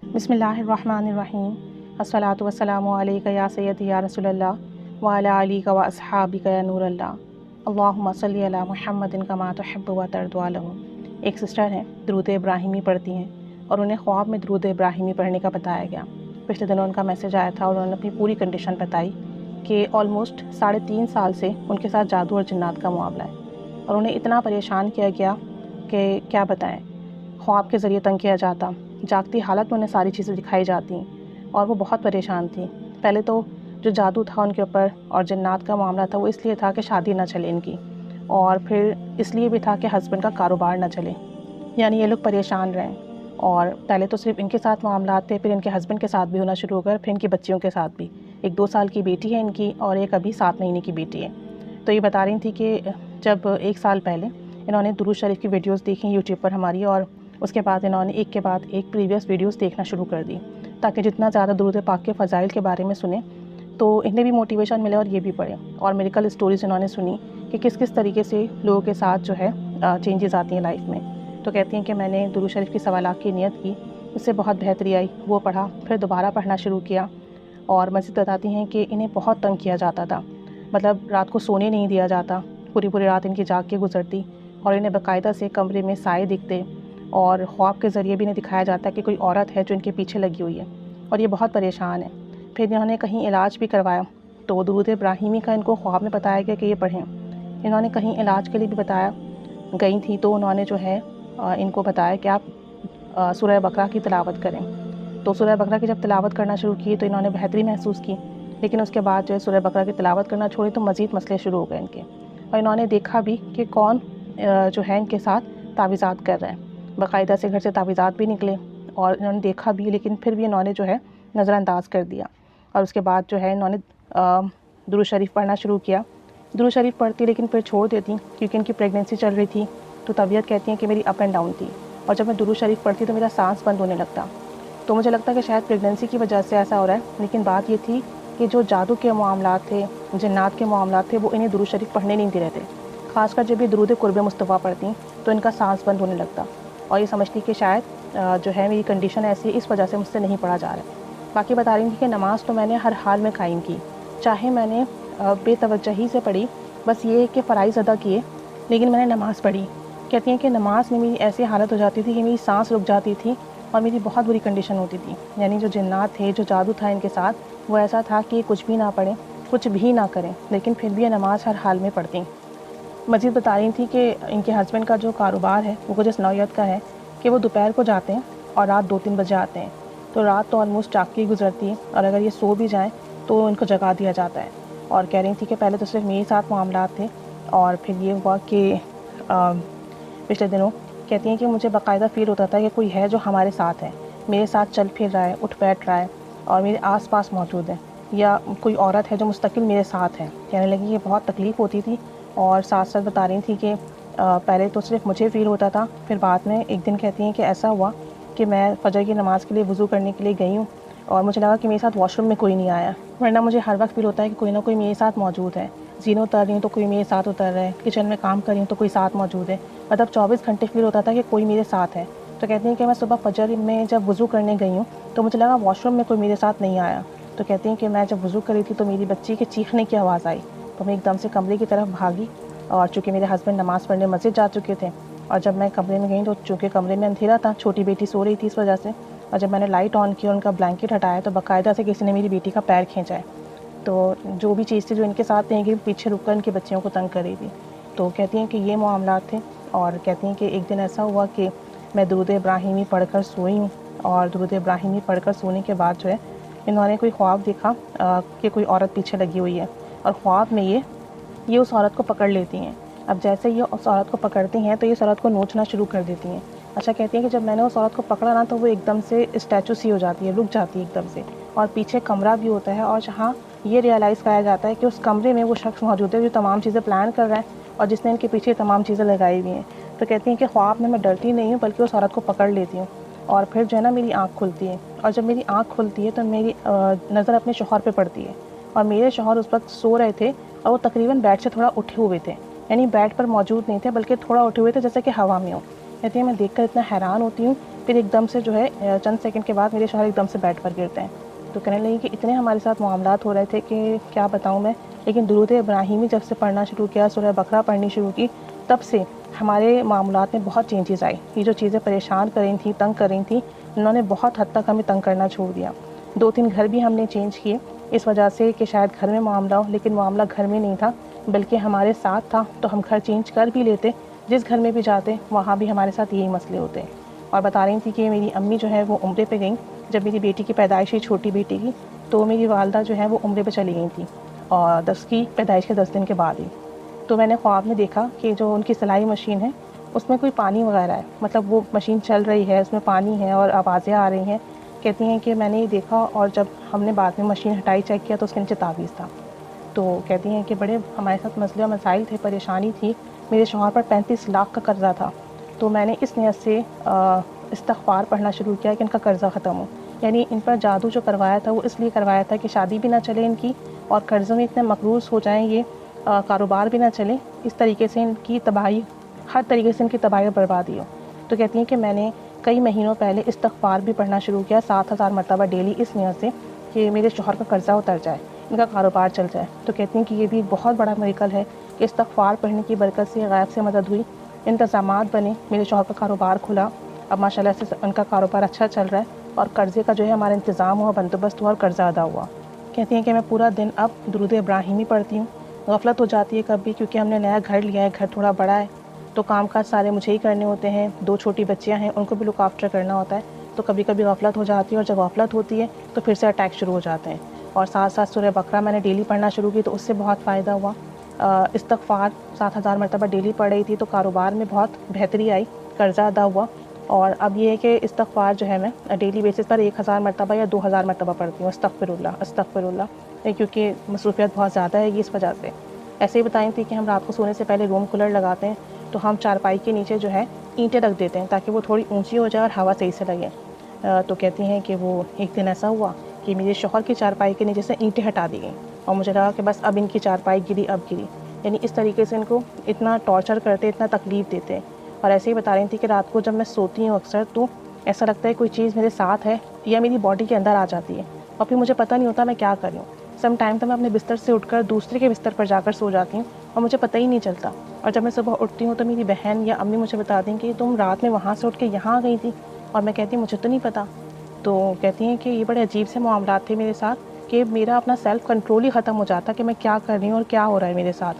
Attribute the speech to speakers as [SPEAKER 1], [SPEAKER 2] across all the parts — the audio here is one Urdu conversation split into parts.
[SPEAKER 1] بسم اللہ الرحمن الرحیم، الصلاۃ والسلام علیک یا سیدی یا رسول اللہ وعلی آلک و اصحابک یا نور اللہ، اللہم صلی علی محمد کما تحب و ترضی عنہ۔ ایک سسٹر ہیں، درود ابراہیمی پڑھتی ہیں اور انہیں خواب میں درود ابراہیمی پڑھنے کا بتایا گیا۔ پچھلے دنوں ان کا میسیج آیا تھا اور انہوں نے اپنی پوری کنڈیشن بتائی کہ آلموسٹ 3.5 سال سے ان کے ساتھ جادو اور جنات کا معاملہ ہے، اور انہیں اتنا پریشان کیا گیا کہ کیا بتائیں۔ خواب کے ذریعے تنگ کیا جاتا، جاگتی حالت میں انہیں ساری چیزیں دکھائی جاتی اور وہ بہت پریشان تھیں۔ پہلے تو جو جادو تھا ان کے اوپر اور جنات کا معاملہ تھا وہ اس لیے تھا کہ شادی نہ چلے ان کی، اور پھر اس لیے بھی تھا کہ ہسبینڈ کا کاروبار نہ چلے، یعنی یہ لوگ پریشان رہیں۔ اور پہلے تو صرف ان کے ساتھ معاملات تھے، پھر ان کے ہسبینڈ کے ساتھ بھی ہونا شروع ہو گئے، پھر ان کی بچیوں کے ساتھ بھی۔ ایک 2 سال کی بیٹی ہے ان کی اور ایک ابھی 7 مہینے کی بیٹی ہے۔ تو یہ بتا رہی تھی کہ جب 1 سال پہلے انہوں نے درود شریف کی ویڈیوز دیکھی یوٹیوب پر ہماری، اور اس کے بعد انہوں نے ایک کے بعد ایک پریویس ویڈیوز دیکھنا شروع کر دی تاکہ جتنا زیادہ درود پاک کے فضائل کے بارے میں سنیں تو انہیں بھی موٹیویشن ملے اور یہ بھی پڑھیں، اور میریکل اسٹوریز انہوں نے سنی کہ کس کس طریقے سے لوگوں کے ساتھ جو ہے چینجز آتی ہیں لائف میں۔ تو کہتی ہیں کہ میں نے درود شریف کی 1.25 لاکھ کی نیت کی، اس سے بہت بہتری آئی، وہ پڑھا، پھر دوبارہ پڑھنا شروع کیا۔ اور مزید بتاتی ہیں کہ انہیں بہت تنگ کیا جاتا تھا، مطلب رات کو سونے نہیں دیا جاتا، پوری رات ان کی جاگ کے گزرتی، اور انہیں باقاعدہ سے کمرے میں سائے دکھتے، اور خواب کے ذریعے بھی انہیں دکھایا جاتا ہے کہ کوئی عورت ہے جو ان کے پیچھے لگی ہوئی ہے، اور یہ بہت پریشان ہے۔ پھر انہوں نے کہیں علاج بھی کروایا تو درود ابراہیمی کا ان کو خواب میں بتایا گیا کہ یہ پڑھیں۔ انہوں نے کہیں علاج کے لیے بھی بتایا گئی تھی تو انہوں نے جو ہے ان کو بتایا کہ آپ سورہ بقرہ کی تلاوت کریں۔ تو سورہ بقرہ کی جب تلاوت کرنا شروع کی تو انہوں نے بہتری محسوس کی، لیکن اس کے بعد جو ہے سورہ بقرہ کی تلاوت کرنا چھوڑی تو مزید مسئلے شروع ہو گئے ان کے، اور انہوں نے دیکھا بھی کہ کون جو ہے ان کے ساتھ تعویذات کر رہے ہیں۔ باقاعدہ سے گھر سے تعویذات بھی نکلے اور انہوں نے دیکھا بھی، لیکن پھر بھی انہوں نے جو ہے نظر انداز کر دیا، اور اس کے بعد جو ہے انہوں نے درود شریف پڑھنا شروع کیا۔ درود شریف پڑھتی لیکن پھر چھوڑ دیتی کیونکہ ان کی پریگننسی چل رہی تھی، تو طبیعت کہتی ہیں کہ میری اپ اینڈ ڈاؤن تھی، اور جب میں درود شریف پڑھتی تو میرا سانس بند ہونے لگتا، تو مجھے لگتا کہ شاید پریگننسی کی وجہ سے ایسا ہو رہا ہے، لیکن بات یہ تھی کہ جو جادو کے معاملات تھے، جنات کے معاملات تھے، وہ انہیں درود شریف پڑھنے نہیں دے رہے تھے، خاص کر جب یہ درود قرب مصطفیٰ پڑھتی تو ان کا سانس بند ہونے لگتا، اور یہ سمجھتی کہ شاید جو ہے میری کنڈیشن ایسی ہے، اس وجہ سے مجھ سے نہیں پڑھا جا رہا ہے۔ باقی بتا رہی تھی کہ نماز تو میں نے ہر حال میں قائم کی، چاہے میں نے بے توجہی سے پڑھی، بس یہ کہ فرائض ادا کیے، لیکن میں نے نماز پڑھی۔ کہتی ہیں کہ نماز میں میری ایسی حالت ہو جاتی تھی کہ میری سانس رک جاتی تھی اور میری بہت بری کنڈیشن ہوتی تھی، یعنی جو جنات تھے، جو جادو تھا ان کے ساتھ، وہ ایسا تھا کہ کچھ بھی نہ پڑھیں، کچھ بھی نہ کریں، لیکن پھر بھی یہ نماز ہر حال میں پڑھتی۔ مزید بتا رہی تھی کہ ان کے ہسبینڈ کا جو کاروبار ہے وہ کچھ اس نوعیت کا ہے کہ وہ دوپہر کو جاتے ہیں اور رات 2-3 بجے آتے ہیں، تو رات تو آلموسٹ جاگ کے گزرتی ہے، اور اگر یہ سو بھی جائیں تو ان کو جگا دیا جاتا ہے۔ اور کہہ رہی تھی کہ پہلے تو صرف میرے ساتھ معاملات تھے، اور پھر یہ ہوا کہ پچھلے دنوں کہتی ہیں کہ مجھے باقاعدہ فیل ہوتا تھا کہ کوئی ہے جو ہمارے ساتھ ہے، میرے ساتھ چل پھر رہا ہے، اٹھ بیٹھ رہا ہے، اور میرے آس پاس موجود ہے، یا کوئی عورت ہے جو مستقل میرے ساتھ ہے۔ کہنے لگی یہ بہت تکلیف ہوتی تھی، اور ساتھ ساتھ بتا رہی تھی کہ پہلے تو صرف مجھے فیل ہوتا تھا، پھر بعد میں ایک دن کہتی ہیں کہ ایسا ہوا کہ میں فجر کی نماز کے لیے وضو کرنے کے لیے گئی ہوں، اور مجھے لگا کہ میرے ساتھ واش روم میں کوئی نہیں آیا، ورنہ مجھے ہر وقت فیل ہوتا ہے کہ کوئی نہ کوئی میرے ساتھ موجود ہے، زینوں اتر رہی ہوں تو کوئی میرے ساتھ اتر رہا ہے، کچن میں کام کر رہی ہوں تو کوئی ساتھ موجود ہے، مطلب 24 گھنٹے فیل ہوتا تھا کہ کوئی میرے ساتھ ہے۔ تو کہتی ہیں کہ میں صبح فجر میں جب وضو کرنے گئی ہوں تو مجھے لگا واش روم میں کوئی میرے ساتھ نہیں آیا، تو کہتی ہیں کہ میں جب وضو کر رہی تھی تو میری بچی کے چیخنے کی آواز آئی، تو میں ایک دم سے کمرے کی طرف بھاگی، اور چونکہ میرے ہسبینڈ نماز پڑھنے مسجد جا چکے تھے، اور جب میں کمرے میں گئی تو چونکہ کمرے میں اندھیرا تھا، چھوٹی بیٹی سو رہی تھی اس وجہ سے، اور جب میں نے لائٹ آن کی اور ان کا بلینکٹ ہٹایا تو باقاعدہ سے کسی نے میری بیٹی کا پیر کھینچا ہے، تو جو بھی چیز تھی جو ان کے ساتھ نہیں گئی پیچھے رک کر ان کے بچیوں کو تنگ کر رہی تھی۔ تو کہتی ہیں کہ یہ معاملات تھے، اور کہتی ہیں کہ ایک دن ایسا ہوا کہ میں درود ابراہیمی پڑھ کر سوئی ہوں، اور درود ابراہیمی پڑھ کر سونے کے بعد جو ہے انہوں نے کوئی خواب دیکھا کہ کوئی عورت پیچھے لگی ہوئی ہے، اور خواب میں یہ اس عورت کو پکڑ لیتی ہیں۔ اب جیسے یہ اس عورت کو پکڑتی ہیں تو یہ اس عورت کو نوچنا شروع کر دیتی ہیں۔ اچھا، کہتی ہیں کہ جب میں نے اس عورت کو پکڑا نا تو وہ ایک دم سے اسٹیچو سی ہو جاتی ہے، رک جاتی ہے ایک دم سے، اور پیچھے کمرہ بھی ہوتا ہے، اور جہاں یہ ریئلائز کرایا جاتا ہے کہ اس کمرے میں وہ شخص موجود ہے جو تمام چیزیں پلان کر رہا ہے اور جس نے ان کے پیچھے تمام چیزیں لگائی ہوئی ہیں۔ تو کہتی ہیں کہ خواب میں ڈرتی نہیں ہوں بلکہ اس عورت کو پکڑ لیتی ہوں، اور پھر جو ہے نا میری آنکھ کھلتی ہے، اور جب میری آنکھ کھلتی ہے تو میری نظر اپنے شوہر پہ پڑتی ہے، اور میرے شوہر اس وقت سو رہے تھے اور وہ تقریباً بیڈ سے تھوڑا اٹھے ہوئے تھے، یعنی بیڈ پر موجود نہیں تھے بلکہ تھوڑا اٹھے ہوئے تھے جیسے کہ ہوا میں ہو۔ کہتی ہیں میں دیکھ کر اتنا حیران ہوتی ہوں پھر ایک دم سے جو ہے چند سیکنڈ کے بعد میرے شوہر ایک دم سے بیڈ پر گرتے ہیں. تو کہنے لگی کہ اتنے ہمارے ساتھ معاملات ہو رہے تھے کہ کیا بتاؤں میں، لیکن درود ابراہیمی جب سے پڑھنا شروع کیا، سورہ بقرہ پڑھنی شروع کی، تب سے ہمارے معاملات میں بہت چینجز آئی. یہ جو چیزیں پریشان کر رہی تھیں، تنگ کر رہی تھیں، انہوں نے بہت حد تک ہمیں تنگ کرنا چھوڑ دیا. 2-3 گھر بھی ہم نے چینج کیے اس وجہ سے کہ شاید گھر میں معاملہ ہو، لیکن معاملہ گھر میں نہیں تھا بلکہ ہمارے ساتھ تھا. تو ہم گھر چینج کر بھی لیتے، جس گھر میں بھی جاتے وہاں بھی ہمارے ساتھ یہی مسئلے ہوتے. اور بتا رہی تھی کہ میری امی جو ہے وہ عمرے پہ گئیں جب میری بیٹی کی پیدائش ہوئی، چھوٹی بیٹی کی. تو میری والدہ جو ہے وہ عمرے پہ چلی گئی تھیں، اور 10 کی پیدائش کے 10 دن کے بعد ہی. تو میں نے خواب میں دیکھا کہ جو ان کی سلائی مشین ہے اس میں کوئی پانی وغیرہ ہے، مطلب وہ مشین چل رہی ہے، اس میں پانی ہے اور آوازیں آ رہی ہیں. کہتی ہیں کہ میں نے یہ دیکھا، اور جب ہم نے بعد میں مشین ہٹائی، چیک کیا تو اس کے نیچے تعویذ تھا. تو کہتی ہیں کہ بڑے ہمارے ساتھ مسئلے اور مسائل تھے، پریشانی تھی. میرے شوہر پر 35 لاکھ کا قرضہ تھا. تو میں نے اس نیت سے استغفار پڑھنا شروع کیا کہ ان کا قرضہ ختم ہو. یعنی ان پر جادو جو کروایا تھا وہ اس لیے کروایا تھا کہ شادی بھی نہ چلے ان کی، اور قرضوں میں اتنے مقروض ہو جائیں یہ، کاروبار بھی نہ چلے. اس طریقے سے ان کی تباہی، ہر طریقے سے ان کی تباہی اور بربادی ہو. تو کہتی ہیں کہ میں نے کئی مہینوں پہلے استغفار بھی پڑھنا شروع کیا 7000 مرتبہ ڈیلی، اس نیت سے کہ میرے شوہر کا قرضہ اتر جائے، ان کا کاروبار چل جائے. تو کہتی ہیں کہ یہ بھی ایک بہت بڑا میریکل ہے کہ استغفار پڑھنے کی برکت سے غیب سے مدد ہوئی، انتظامات بنے، میرے شوہر کا کاروبار کھلا. اب ماشاءاللہ سے ان کا کاروبار اچھا چل رہا ہے، اور قرضے کا جو ہے ہمارا انتظام ہوا، بندوبست ہوا، اور قرضہ ادا ہوا. کہتی ہیں کہ میں پورا دن اب درود ابراہیمی پڑھتی ہوں. غفلت ہو جاتی ہے کبھی، کیونکہ ہم نے نیا گھر لیا ہے، گھر تھوڑا بڑا ہے، تو کام کاج سارے مجھے ہی کرنے ہوتے ہیں. 2 چھوٹی بچیاں ہیں، ان کو بھی لک آفٹر کرنا ہوتا ہے. تو کبھی کبھی غفلت ہو جاتی ہے، اور جب غفلت ہوتی ہے تو پھر سے اٹیک شروع ہو جاتے ہیں. اور ساتھ ساتھ سورہ بقرہ میں نے ڈیلی پڑھنا شروع کی تو اس سے بہت فائدہ ہوا. استغفار 7000 مرتبہ ڈیلی پڑھ رہی تھی تو کاروبار میں بہت بہتری آئی، قرضہ ادا ہوا. اور اب یہ ہے کہ استغفار جو ہے میں ڈیلی بیسس پر 1000 مرتبہ یا 2000 مرتبہ پڑھتی ہوں. استغفر اللہ، استغفر اللہ، کیونکہ مصروفیت بہت زیادہ ہے اس وجہ سے. ایسے ہی بتائی تھی کہ ہم رات کو سونے سے پہلے روم کولر لگاتے ہیں، تو ہم چارپائی کے نیچے جو ہے اینٹیں رکھ دیتے ہیں تاکہ وہ تھوڑی اونچی ہو جائے اور ہوا صحیح سے لگے. تو کہتی ہیں کہ وہ ایک دن ایسا ہوا کہ میرے شوہر کی چارپائی کے نیچے سے اینٹیں ہٹا دی گئیں، اور مجھے لگا کہ بس اب ان کی چارپائی گری، اب گری. یعنی اس طریقے سے ان کو اتنا ٹارچر کرتے، اتنا تکلیف دیتے. اور ایسے ہی بتا رہی تھی کہ رات کو جب میں سوتی ہوں اکثر تو ایسا لگتا ہے کوئی چیز میرے ساتھ ہے یا میری باڈی کے اندر آ جاتی ہے، اور پھر مجھے پتہ نہیں ہوتا میں کیا کر رہی ہوں. سم ٹائم تو میں اپنے بستر سے اٹھ کر دوسرے کے بستر پر جا کر سو جاتی ہوں اور مجھے پتہ ہی نہیں چلتا. اور جب میں صبح اٹھتی ہوں تو میری بہن یا امی مجھے بتا دیں کہ تم رات میں وہاں سے اٹھ کے یہاں آ گئی تھی، اور میں کہتی ہوں مجھے تو نہیں پتہ. تو کہتی ہیں کہ یہ بڑے عجیب سے معاملات تھے میرے ساتھ کہ میرا اپنا سیلف کنٹرول ہی ختم ہو جاتا کہ میں کیا کر رہی ہوں اور کیا ہو رہا ہے میرے ساتھ.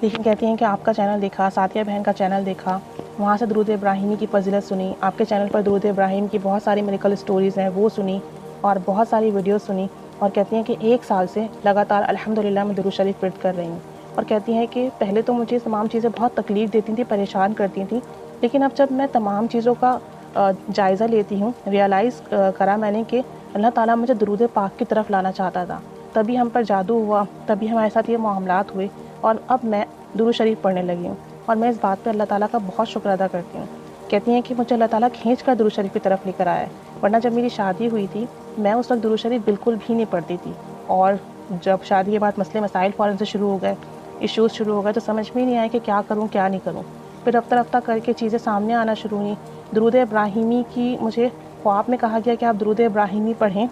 [SPEAKER 1] لیکن کہتی ہیں کہ آپ کا چینل دیکھا، ساتھیہ بہن کا چینل دیکھا، وہاں سے درود ابراہیمی کی فضیلت سنی، آپ کے چینل پر درود ابراہیم کی بہت ساری میریکل اسٹوریز ہیں وہ سنی، اور بہت ساری ویڈیوز سنی. اور کہتی ہیں کہ 1 سال سے لگاتار الحمدللہ میں درود شریف پڑھ کر رہی ہوں. اور کہتی ہیں کہ پہلے تو مجھے تمام چیزیں بہت تکلیف دیتی تھیں، پریشان کرتی تھیں، لیکن اب جب میں تمام چیزوں کا جائزہ لیتی ہوں، ریئلائز کرا میں نے کہ اللہ تعالیٰ مجھے درود پاک کی طرف لانا چاہتا تھا، تبھی ہم پر جادو ہوا، تبھی ہمارے ساتھ یہ معاملات ہوئے، اور اب میں درود شریف پڑھنے لگی ہوں. اور میں اس بات پہ اللہ تعالیٰ کا بہت شکر ادا کرتی ہوں. کہتی ہیں کہ مجھے اللہ تعالیٰ کھینچ کر درود شریف کی طرف لے کر آیا ہے، ورنہ جب میری شادی ہوئی تھی میں اس وقت درود شریف بالکل بھی نہیں پڑھتی تھی. اور جب شادی کے بعد مسئلے مسائل فوراً سے شروع ہو گئے، ایشوز شروع ہو گئے، تو سمجھ میں ہی نہیں آیا کہ کیا کروں کیا نہیں کروں. پھر رفتہ رفتہ کر کے چیزیں سامنے آنا شروع ہوئیں. درود ابراہیمی کی مجھے خواب میں کہا گیا کہ آپ درود ابراہیمی پڑھیں،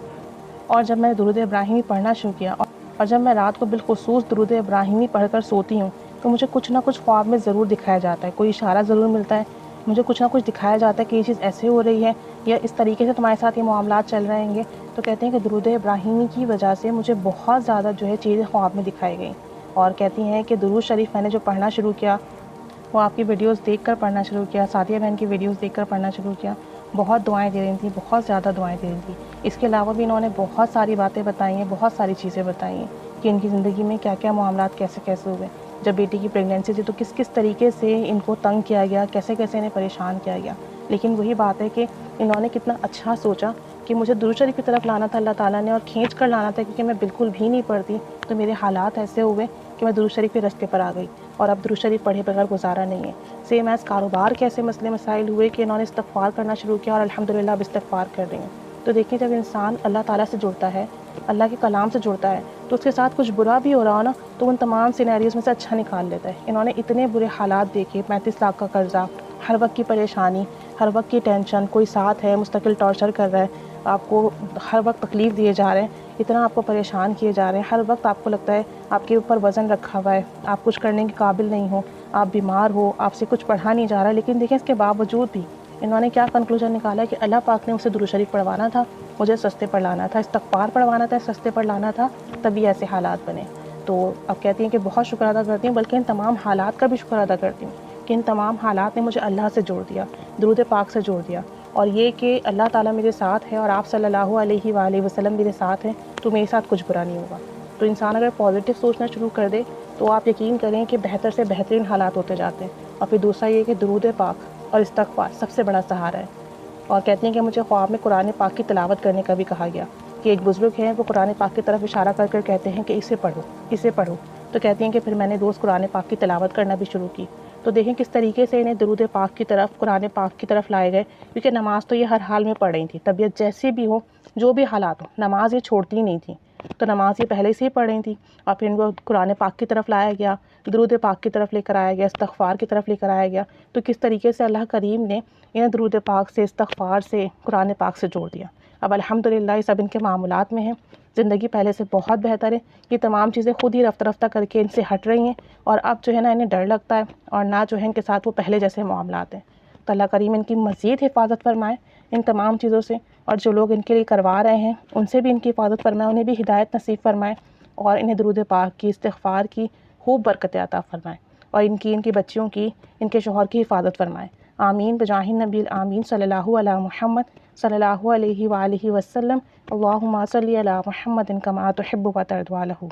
[SPEAKER 1] اور جب میں درود ابراہیمی پڑھنا شروع کیا، اور جب میں رات کو بالخصوص درود ابراہیمی پڑھ کر سوتی ہوں تو مجھے کچھ نہ کچھ خواب میں ضرور دکھایا جاتا ہے، کوئی اشارہ ضرور ملتا ہے، مجھے کچھ نہ کچھ دکھایا جاتا ہے کہ یہ چیز ایسے ہو رہی ہے یا اس طریقے سے تمہارے ساتھ یہ معاملات چل رہے ہیں گے. تو کہتے ہیں کہ درود ابراہیمی کی وجہ سے مجھے بہت زیادہ جو ہے چیزیں خواب میں دکھائی گئیں. اور کہتی ہیں کہ درود شریف میں نے جو پڑھنا شروع کیا وہ آپ کی ویڈیوز دیکھ کر پڑھنا شروع کیا، ساتھیہ بہن کی ویڈیوز دیکھ کر پڑھنا شروع کیا. بہت دعائیں دے رہی تھیں، بہت زیادہ دعائیں دے رہی تھیں. اس کے علاوہ بھی انہوں نے بہت ساری باتیں بتائی ہیں، بہت ساری چیزیں بتائی ہیں کہ ان کی زندگی میں کیا کیا معاملات کیسے کیسے ہوئے. جب بیٹی کی پریگنینسی تھی تو کس کس طریقے سے ان کو تنگ کیا گیا، کیسے کیسے انہیں پریشان کیا گیا. لیکن وہی بات ہے کہ انہوں نے کتنا اچھا سوچا کہ مجھے درود شریف کی طرف لانا تھا اللہ تعالیٰ نے، اور کھینچ کر لانا تھا، کیونکہ میں بالکل بھی نہیں پڑھتی. تو میرے حالات ایسے ہوئے کہ میں درود شریف کے راستے پر آ گئی، اور اب درود شریف پڑھے بغیر گزارا نہیں ہے. سیم ایز کاروبار کے ایسے مسئلے مسائل ہوئے کہ انہوں نے استغفار کرنا شروع کیا، اور الحمدللہ اب استغفار کر رہی ہیں. تو دیکھیں جب انسان اللہ تعالیٰ سے جڑتا ہے، اللہ کے کلام سے جڑتا ہے، تو اس کے ساتھ کچھ برا بھی ہو رہا ہو نا تو ان تمام سینیریوز میں سے اچھا نکال لیتا ہے. انہوں نے اتنے برے حالات دیکھے، 35 لاکھ کا قرضہ، ہر وقت کی پریشانی، ہر وقت کی ٹینشن، کوئی ساتھ ہے مستقل ٹارچر کر رہا ہے، آپ کو ہر وقت تکلیف دیے جا رہے ہیں، اتنا آپ کو پریشان کیے جا رہے ہیں، ہر وقت آپ کو لگتا ہے آپ کے اوپر وزن رکھا ہوا ہے، آپ کچھ کرنے کے قابل نہیں ہو، آپ بیمار ہو، آپ سے کچھ پڑھا نہیں جا رہا، لیکن دیکھیں اس کے باوجود بھی انہوں نے کیا کنکلوژن نکالا کہ اللہ پاک نے اسے درود شریف پڑھوانا تھا، مجھے سستے پر لانا تھا، استغفار پڑھوانا تھا، سستے پر لانا تھا، تبھی ایسے حالات بنے۔ تو اب کہتی ہیں کہ بہت شکر ادا کرتی ہوں، بلکہ ان تمام حالات کا بھی شکر ادا کرتی ہوں کہ ان تمام حالات نے مجھے اللہ سے جوڑ دیا، درود پاک سے جوڑ دیا، اور یہ کہ اللہ تعالیٰ میرے ساتھ ہے اور آپ صلی اللہ علیہ وآلہ وسلم میرے ساتھ ہیں، تو میرے ساتھ کچھ برا نہیں ہوگا۔ تو انسان اگر پازیٹیو سوچنا شروع کر دے تو آپ یقین کریں کہ بہتر سے بہترین حالات ہوتے جاتے ہیں۔ اور پھر دوسرا یہ کہ درود پاک اور استغفار سب سے بڑا سہارا ہے۔ اور کہتی ہیں کہ مجھے خواب میں قرآن پاک کی تلاوت کرنے کا بھی کہا گیا کہ ایک بزرگ ہیں وہ قرآن پاک کی طرف اشارہ کر کر کہتے ہیں کہ اسے پڑھو، اسے پڑھو، تو کہتی ہیں کہ پھر میں نے روز قرآن پاک کی تلاوت کرنا بھی شروع کی۔ تو دیکھیں کس طریقے سے انہیں درود پاک کی طرف، قرآن پاک کی طرف لائے گئے، کیونکہ نماز تو یہ ہر حال میں پڑھ رہی تھیں، طبیعت جیسی بھی ہو، جو بھی حالات ہوں، نماز یہ چھوڑتی ہی نہیں تھیں، تو نماز یہ پہلے سے ہی پڑھ رہی تھیں، اور پھر ان کو قرآن پاک کی طرف لایا گیا، درود پاک کی طرف لے کر آیا گیا، استغفار کی طرف لے کر آیا گیا، تو کس طریقے سے اللہ کریم نے انہیں درود پاک سے، استغفار سے، قرآن پاک سے جوڑ دیا۔ اب الحمدللہ یہ سب ان کے معاملات میں ہیں، زندگی پہلے سے بہت بہتر ہے، یہ تمام چیزیں خود ہی رفتہ رفتہ کر کے ان سے ہٹ رہی ہیں، اور اب جو ہے نا انہیں ڈر لگتا ہے، اور نہ جو ہے ان کے ساتھ وہ پہلے جیسے معاملات ہیں۔ تو اللہ کریم ان کی مزید حفاظت فرمائے ان تمام چیزوں سے، اور جو لوگ ان کے لیے کروا رہے ہیں ان سے بھی ان کی حفاظت فرمائے، انہیں بھی ہدایت نصیب فرمائے، اور انہیں درود پاک کی، استغفار کی خوب برکتیں عطا فرمائے، اور ان کی بچیوں کی، ان کے شوہر کی حفاظت فرمائے۔ آمین بجاہ النبی آمین صلی اللہ علی محمد صلی اللہ علیہ وآلہ وسلم۔ اللہم صلی علی محمد کما تحب و ترضی عنہ۔